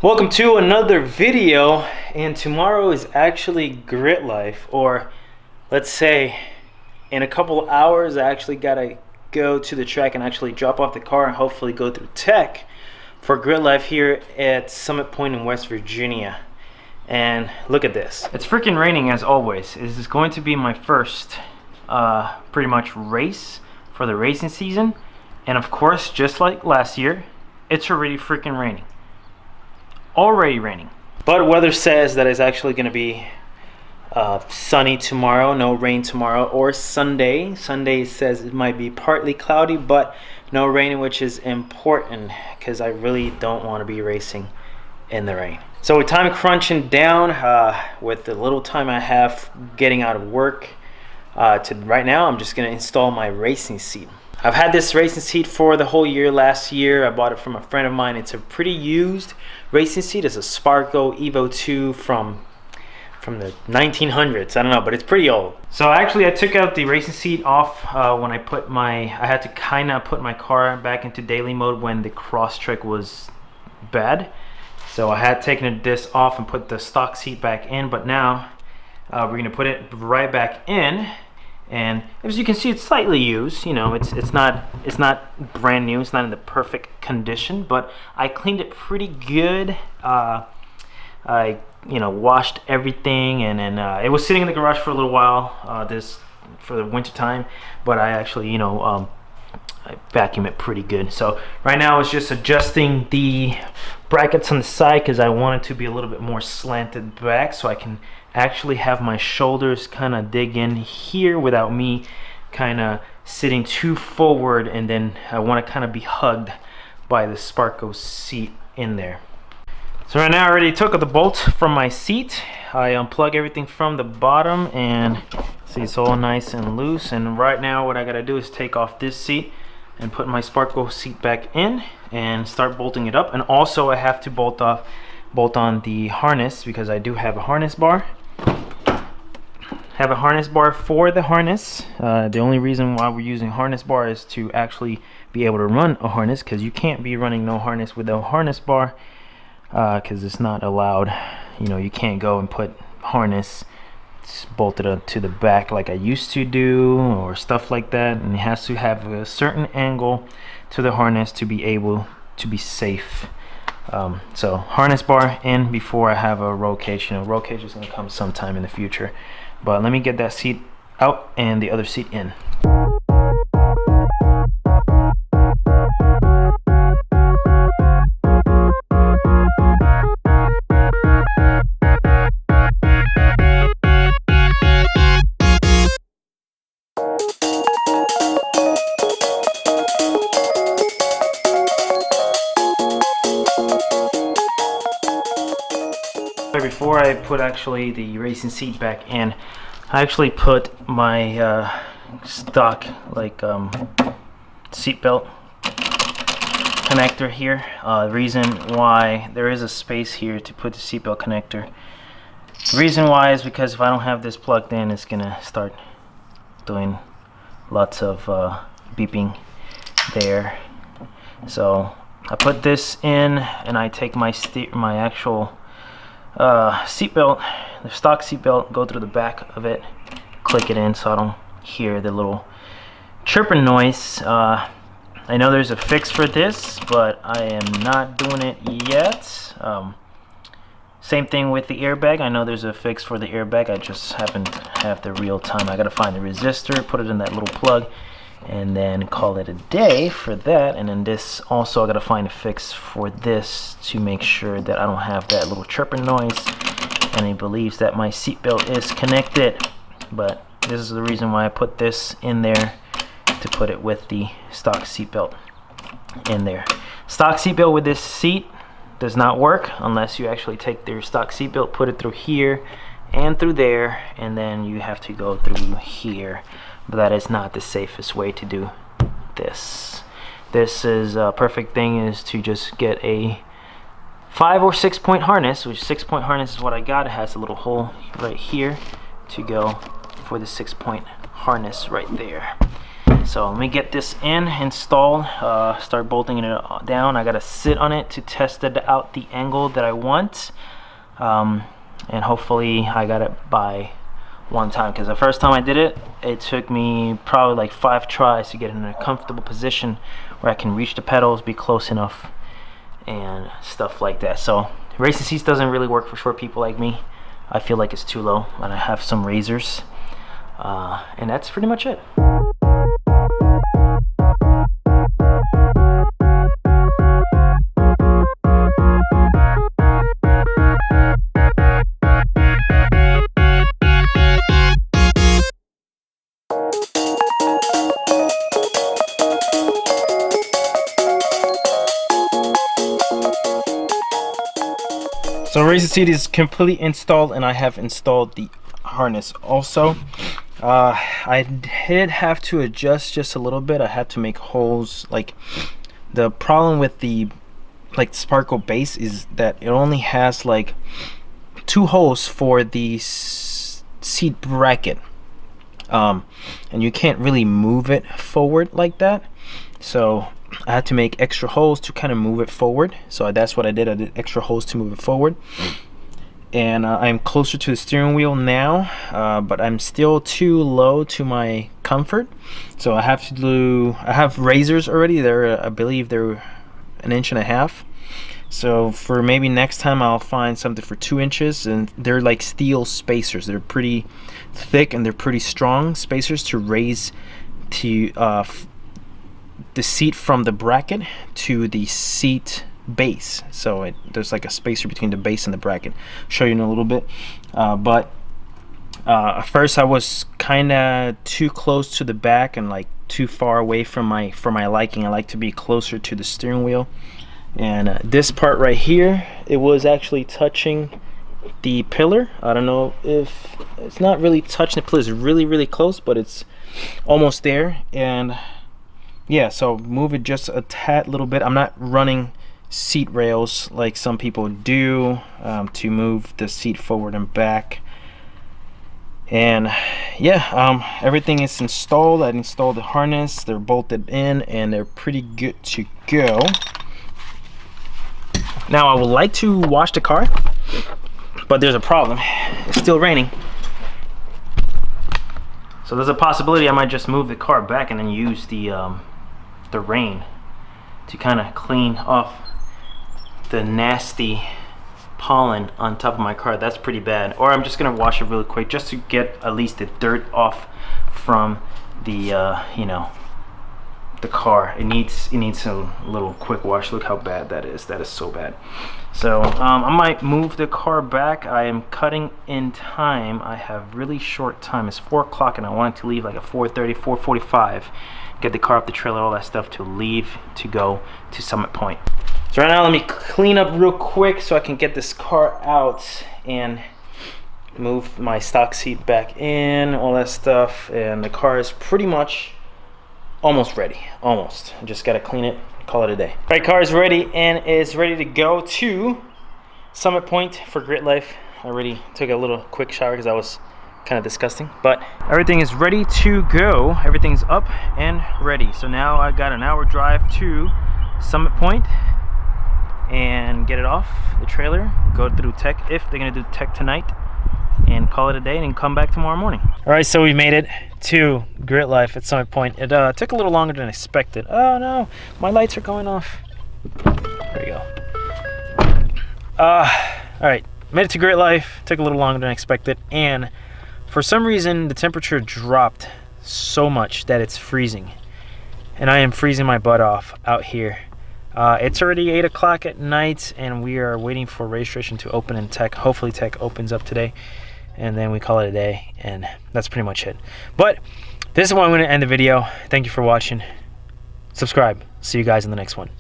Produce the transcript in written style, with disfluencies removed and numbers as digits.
Welcome to another video, and tomorrow is actually GridLife, or let's say in a couple hours I actually gotta go to the track and actually drop off the car and hopefully go through tech for GridLife here at Summit Point in West Virginia. And look at this, it's freaking raining as always. This is going to be my first pretty much race for the racing season, and of course, just like last year, it's already freaking raining. Already raining, but weather says that it's actually going to be sunny tomorrow, no rain tomorrow, or Sunday. Sunday says it might be partly cloudy but no rain, which is important because I really don't want to be racing in the rain. So with time crunching down, with the little time I have getting out of work to right now, I'm just going to install my racing seat. I've had this racing seat for the whole year. Last year I bought it from a friend of mine. It's a pretty used racing seat. It's a Sparco Evo 2 from the 1900s. I don't know, but it's pretty old. So actually I took out the racing seat off when I had to kind of put my car back into daily mode when the Crosstrek was bad. So I had taken this off and put the stock seat back in, but now we're going to put it right back in. And as you can see, it's slightly used. You know, it's not brand new. It's not in the perfect condition, but I cleaned it pretty good. I washed everything, and then it was sitting in the garage for a little while this for the winter time, but I actually I vacuum it pretty good. So right now it's just adjusting the brackets on the side because I want it to be a little bit more slanted back so I can actually have my shoulders kind of dig in here without me kind of sitting too forward, and then I want to kind of be hugged by the Sparco seat in there. So right now I already took the bolt from my seat. I unplug everything from the bottom and see it's all nice and loose, and right now what I gotta do is take off this seat and put my Sparco seat back in and start bolting it up. And also I have to bolt on the harness because I do have a harness bar. Have a harness bar for the harness. The only reason why we're using harness bar is to actually be able to run a harness, because you can't be running no harness with a harness bar because it's not allowed. You can't go and put harness bolted up to the back like I used to do or stuff like that, and it has to have a certain angle to the harness to be able to be safe. So harness bar in before I have a roll cage. Roll cage is going to come sometime in the future, but let me get that seat out and the other seat in. Before I put actually the racing seat back in, I actually put my stock seatbelt connector here. The reason why there is a space here to put the seatbelt connector, the reason why is because if I don't have this plugged in, it's gonna start doing lots of beeping there. So I put this in and I take my actual seatbelt, the stock seatbelt, go through the back of it, click it in so I don't hear the little chirping noise. I know there's a fix for this, but I am not doing it yet. Same thing with the airbag. I know there's a fix for the airbag. I just happen to have the real time. I gotta find the resistor, put it in that little plug, and then call it a day for that. And then this also, I gotta find a fix for this to make sure that I don't have that little chirping noise and it believes that my seatbelt is connected. But this is the reason why I put this in there, to put it with the stock seatbelt in there. Stock seatbelt with this seat does not work unless you actually take their stock seatbelt, put it through here and through there, and then you have to go through here. But that is not the safest way to do this. This is a perfect thing is to just get a 5 or 6 point harness, which 6 point harness is what I got. It has a little hole right here to go for the 6 point harness right there. So let me get this installed, start bolting it down. I gotta sit on it to test it out the angle that I want, and hopefully I got it by one time, because the first time I did it, it took me probably like 5 tries to get in a comfortable position where I can reach the pedals, be close enough, and stuff like that. So racing seats doesn't really work for short people like me. I feel like it's too low, and I have some razors, and that's pretty much it. So racing seat is completely installed, and I have installed the harness also. I did have to adjust just a little bit. I had to make holes. Like, the problem with the Sparco base is that it only has like 2 holes for the seat bracket, and you can't really move it forward like that. So I had to make extra holes to kind of move it forward. So that's what I did. I did extra holes to move it forward. And I'm closer to the steering wheel now, but I'm still too low to my comfort. So I have razors already. I believe they're 1.5 inches. So for maybe next time I'll find something for 2 inches, and they're like steel spacers. They're pretty thick and they're pretty strong spacers to raise to the seat from the bracket to the seat base. So there's like a spacer between the base and the bracket. I'll show you in a little bit. But at first I was kind of too close to the back and like too far away from my liking. I like to be closer to the steering wheel. And this part right here, it was actually touching the pillar. I don't know if it's not really touching the pillar. It's really close, but it's almost there. And yeah, so move it just a tad little bit. I'm not running seat rails like some people do to move the seat forward and back. And yeah, everything is installed. I installed the harness. They're bolted in and they're pretty good to go. Now I would like to wash the car, but there's a problem. It's still raining. So there's a possibility I might just move the car back and then use the rain to kind of clean off the nasty pollen on top of my car. That's pretty bad. Or I'm just gonna wash it really quick just to get at least the dirt off from the you know, the car. It needs a little quick wash. Look how bad that is. That is so bad. So I might move the car back. I am cutting in time. I have really short time. It's 4 o'clock and I wanted to leave like at 4:30, 4:45. Get the car off the trailer, all that stuff, to leave to go to Summit Point. So right now let me clean up real quick so I can get this car out and move my stock seat back in, all that stuff. And the car is pretty much almost ready. Almost. I just gotta clean it, call it a day. All right, car is ready and is ready to go to Summit Point for GridLife. I already took a little quick shower because I was kind of disgusting, but everything is ready to go. Everything's up and ready. So now I got an hour drive to Summit Point and get it off the trailer, go through tech if they're gonna do tech tonight, and call it a day and come back tomorrow morning. All right, so we made it to GridLife at Summit Point. It took a little longer than expected. Oh no, my lights are going off. There you go. All right, made it to GridLife. Took a little longer than expected, and for some reason the temperature dropped so much that it's freezing, and I am freezing my butt off out here. It's already 8 o'clock at night and we are waiting for registration to open in tech. Hopefully tech opens up today and then we call it a day, and that's pretty much it. But this is where I'm going to end the video. Thank you for watching. Subscribe. See you guys in the next one.